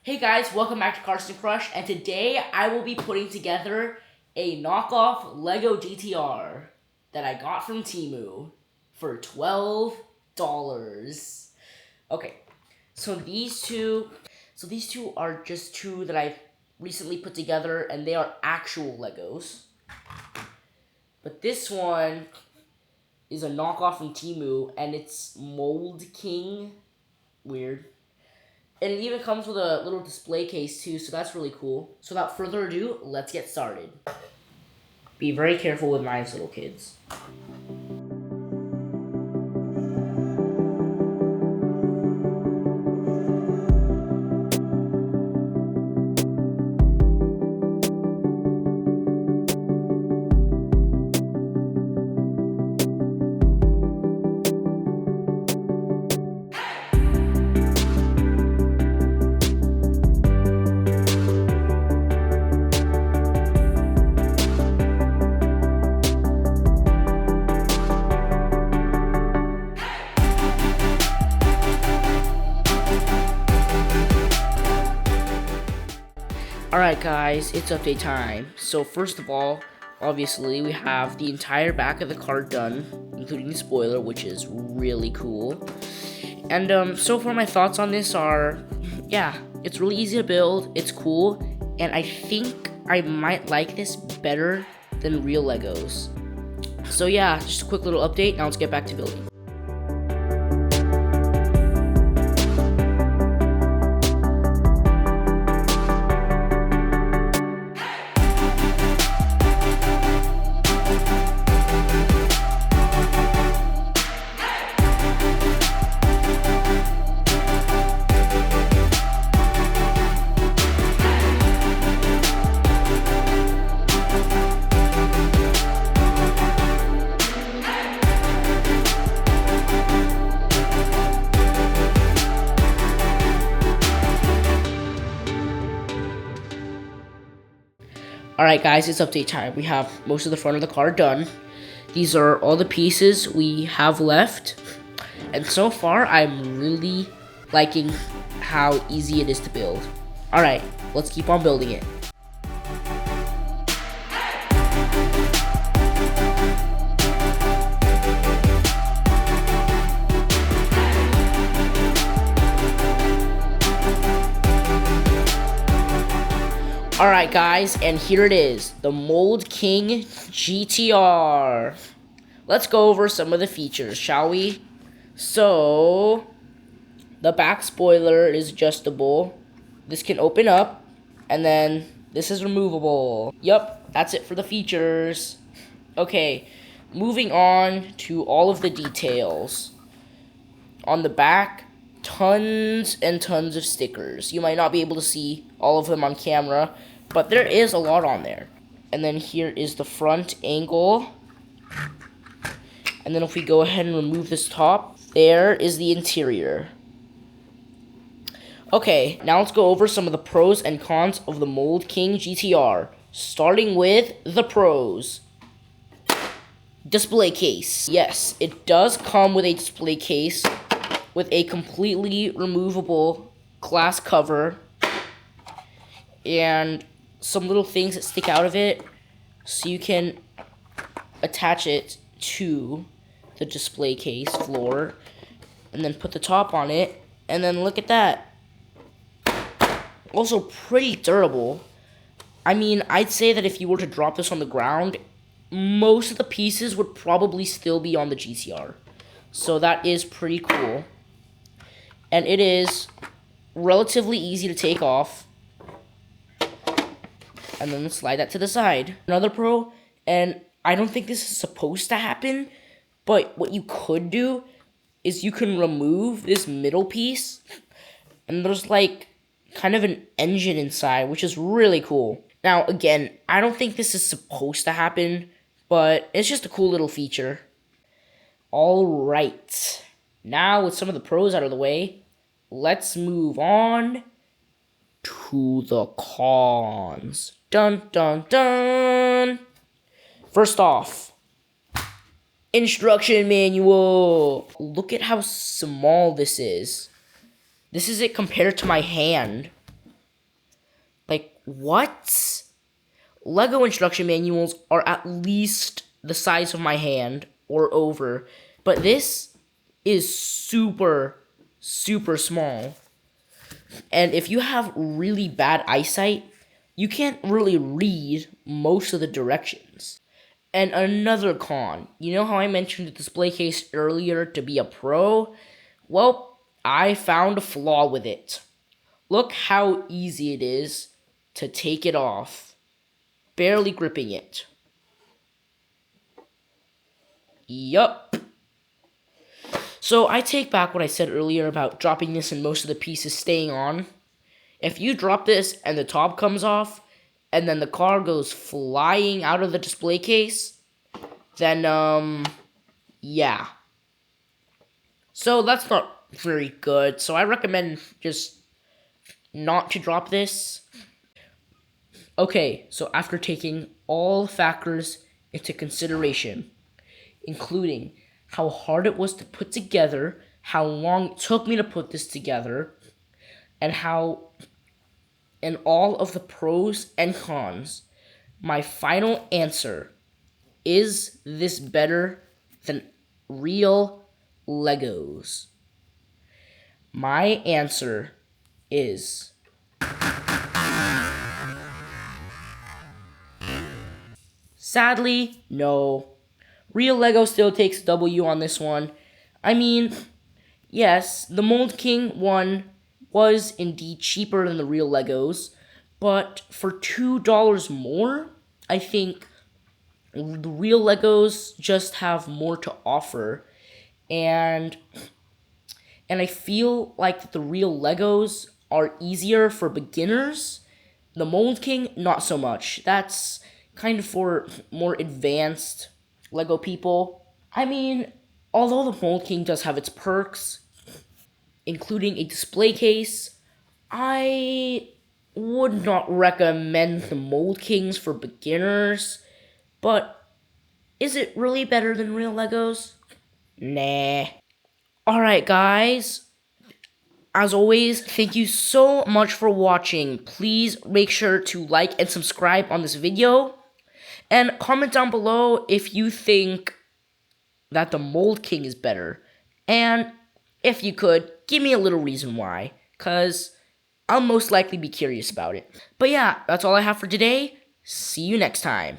Hey guys, welcome back to Carson Crush, and today I will be putting together a knockoff Lego GTR that I got from TEMU for $12. Okay, so these two are just two that I've recently put together, and they are actual Legos. But this one is a knockoff from TEMU, and it's Mould King. Weird. And it even comes with a little display case too, so that's really cool. So without further ado, let's get started. Be very careful with knives, little kids. Alright guys, it's update time. So first of all, obviously we have the entire back of the card done, including the spoiler, which is really cool. And so far my thoughts on this are, yeah, it's really easy to build, it's cool, and I think I might like this better than real Legos. So yeah, just a quick little update, now let's get back to building. Alright guys, it's update time. We have most of the front of the car done. These are all the pieces we have left. And so far, I'm really liking how easy it is to build. Alright, let's keep on building it. Alright guys, and here it is, the Mould King GTR. Let's go over some of the features, shall we? So, the back spoiler is adjustable. This can open up, and then this is removable. Yup, that's it for the features. Okay, moving on to all of the details. On the back, tons and tons of stickers. You might not be able to see all of them on camera, but there is a lot on there. And then here is the front angle. And then if we go ahead and remove this top, there is the interior. Okay, now let's go over some of the pros and cons of the Mould King GTR. Starting with the pros. Display case. Yes, it does come with a display case with a completely removable glass cover and some little things that stick out of it so you can attach it to the display case floor and then put the top on it, and then look at that. Also pretty durable. I mean, I'd say that if you were to drop this on the ground, most of the pieces would probably still be on the GTR. So that is pretty cool. And it is relatively easy to take off. And then slide that to the side. Another pro, and I don't think this is supposed to happen, but what you could do is you can remove this middle piece, and there's like kind of an engine inside, which is really cool. Now, again, I don't think this is supposed to happen, but it's just a cool little feature. Alright, now with some of the pros out of the way, let's move on to the cons. Dun dun dun! First off, instruction manual. Look at how small this is. This is it compared to my hand. Like, what? Lego instruction manuals are at least the size of my hand or over, but this is super, super small. And if you have really bad eyesight, you can't really read most of the directions. And another con, you know how I mentioned the display case earlier to be a pro? Well, I found a flaw with it. Look how easy it is to take it off, barely gripping it. Yup. So I take back what I said earlier about dropping this and most of the pieces staying on. If you drop this and the top comes off, and then the car goes flying out of the display case, then, yeah. So that's not very good, so I recommend just not to drop this. Okay, so after taking all factors into consideration, including how hard it was to put together, how long it took me to put this together, and all of the pros and cons, my final answer is this better than real Legos? My answer is sadly no. Real Lego still takes W on this one. I mean, yes, the Mould King one was indeed cheaper than the real Legos, but for $2 more, I think the real Legos just have more to offer, and I feel like the real Legos are easier for beginners. The Mould King, not so much. That's kind of for more advanced Lego people. I mean, although the Mould King does have its perks, including a display case, I would not recommend the Mould Kings for beginners. But is it really better than real Legos? Nah. Alright, guys. As always, thank you so much for watching. Please make sure to like and subscribe on this video. And comment down below if you think that the Mould King is better. And if you could, give me a little reason why. Because I'll most likely be curious about it. But yeah, that's all I have for today. See you next time.